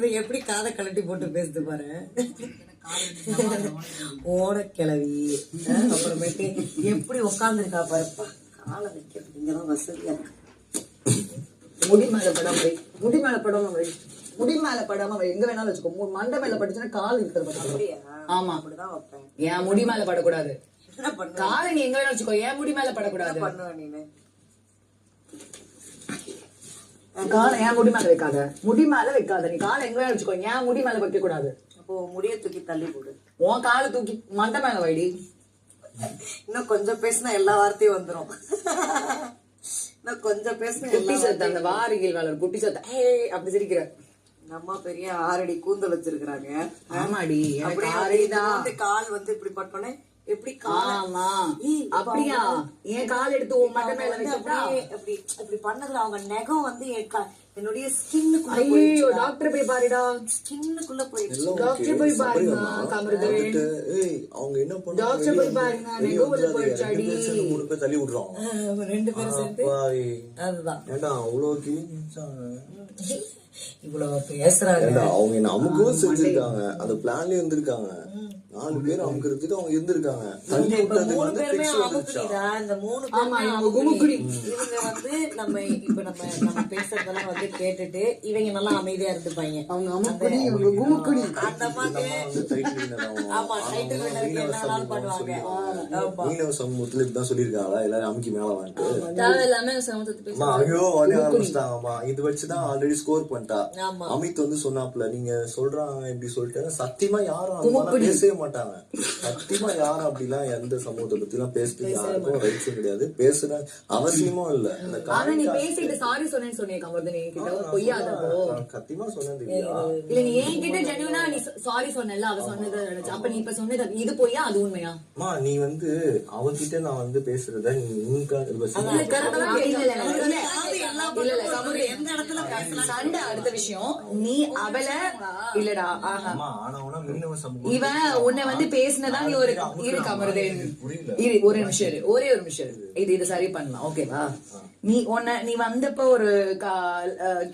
இருக்குது, எப்படி காதை கலட்டி போட்டு பேசுது பாரு. ஓட கிளவி அப்புறமேட்டு எப்படி உட்காந்துருக்கா பாருப்பா. காலை வைக்கிறது இங்கதான் வசதியா இருக்கு. முடி மேல படம் வை, முடி மேல படம் வை, முடி மேல படாம வை. எங்க வேணாலும் வச்சுக்கோ. மண்டை மேல பட்டுச்சுன்னா கால் இருக்கிறது. ஆமா, அப்படிதான் வைப்பேன். என் முடி மேல படக்கூடாது. காலை நீ எங்க வேணாலும் வச்சுக்கோ, என் முடி மேல படக்கூடாது. பண்ணுவேன் நீனு. காலை என் முடி மேல வைக்காத, முடி மேல வைக்காத. நீ காலை எங்க வேணாலும் வச்சுக்கோ, என் முடி மேல வைக்க கூடாது. அப்போ முடிய தூக்கி தள்ளி போடு. உன் காலை தூக்கி மண்டை மேல வைடி. இன்னும் கொஞ்சம் பேசினா எல்லா வார்த்தையும் வந்துரும். இன்னும் கொஞ்சம் பேசினா குட்டி சத்த, அந்த வாரிகள் வேலை குட்டி சத்த அப்படி சிரிக்கிற. அம்மா பெரிய 6 அடி கூந்தல் வச்சிருக்காங்க. ஆமாடி, அப்படியே கால் வந்து இப்படி பட்டோன்னே எப்படி காலமா அப்படியா என் கால் எடுத்து உன் மண்டை மேல வச்சா அப்படி அப்படி பண்ணதுல அவங்க நகம் வந்து என்னுடைய ஸ்கின்னுக்குள்ள ஐயோ டாக்டர் போய் பாருடா, ஸ்கின்னுக்குள்ள போயிடுச்சு. டாக்டர் போய் பாருங்க கமருது. அவங்க என்ன பண்ணாங்க, டாக்டர் போய் பாருங்க நெகோல போயிடுச்சாடி. 3 பேர் தள்ளி விடுறோம். 2 பேரும் சேர்ந்து அதுதான். ஏண்டா அவ்வளவு கிழிஞ்சாங்க, இவ்வளவு பேசுறாங்க. அவங்க என்ன அமுக்கவும் செஞ்சிருக்காங்க, அந்த பிளான்லயே இருந்திருக்காங்க. 4 பேர் அமுக்கிறதுக்கு அவங்க இருந்திருக்காங்க. இந்த 3 பேருமே அமுக்குறீடா. இந்த 3 பேருமே இவங்க வந்து நம்ம இப்ப நம்ம பேசுறதெல்லாம் வந்து கேட்டுட்டு இவங்க நல்லா அமைதியா இருந்துப்பாங்க. அவங்க அமுக்குடி, இவங்க குமுக்குடி அந்த மாதிரி. ஆமா, டைட்டில் வினருக்கு என்னலாம் பண்ணுவாங்க. மீனவ சமூகத்துல இப்பதான் சொல்லிருக்காங்களா எல்லாரும் அமுக்கி மேல வந்துட்டு தேவையில்லாம சமூகத்தை பேசுறாங்க. ஐயோ உடனே ஆரம்பிச்சிட்டாங்கம்மா. இது வச்சுதான் ஆல்ரெடி ஸ்கோர் பண்ணிட்டா. அமித் வந்து சொன்னாப்ல, நீங்க சொல்றாங்க இப்படி சொல்லிட்டு சத்தியமா யாரும் பேசவே மாட்டாங்க. சத்தியமா யாரும் அப்படிலாம் எந்த சமூகத்தை பத்தி எல்லாம் பேசுறதுக்கு யாருக்கும் ரைட்ஸும் கிடையாது, பேசுற அவசியமும் இல்ல. நீ பேசிட்டு சாரி சொன்னேன்னு சொன்னீங்க கமர்தனி கிட்ட, பொய்யாதோ சத்தியமா சொன்னது இல்ல. நீ என்கிட்ட ஜெனுவினா நீ சாரி சொன்னல, அவ சொன்னதை நினைச்சு. அப்ப நீ இப்ப சொன்னது இது பொய்யா அது உண்மையா? நீ வந்து அவகிட்ட நான் வந்து பேசுறத நீ சண்டை அடுத்த விஷயம். நீ அவளை இல்லடா இவன் உன்னை வந்து பேசினதா நீ ஒரு இரு கமருதே இரு ஒரு நிமிஷம், ஒரே ஒரு நிமிஷம். இது சரி பண்ணலாம் ஓகேவா? நீ வந்தப்ப ஒரு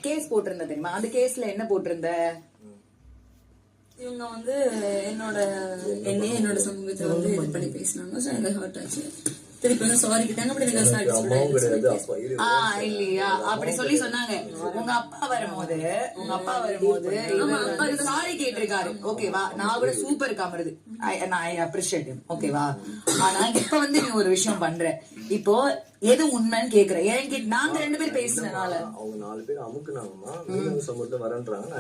கேஸ் போட்டிருந்த தெரியுமா? அந்த கேஸ்ல என்ன போட்டிருந்த? இவங்க வந்து என்னோட சமூகத்தை வந்து இது பண்ணி பேசினாங்க. சோ எனக்கு ஹர்ட் ஆச்சு. திருப்பி வந்து சாரி கிட்டாங்க. அப்படி இல்லையா அப்படி சொல்லி சொன்னாங்க. உங்க அப்பா வரும்போது சாரி கேட்டிருக்காரு ஓகேவா? நான் கூட சூப்பர் காமருது, ஐ அப்ரிஷியேட் ஹிம் ஓகேவா? ஆனா இப்ப வந்து நீ ஒரு விஷயம் பண்ற. இப்போ எது உண்மைன்னு கேக்குற. நாங்க 2 பேர் பேசுறதுனால அவங்க 4 பேர் அமுக்குனாங்கம்மா. மீனவ சமூகத்தை வரன்றாங்க.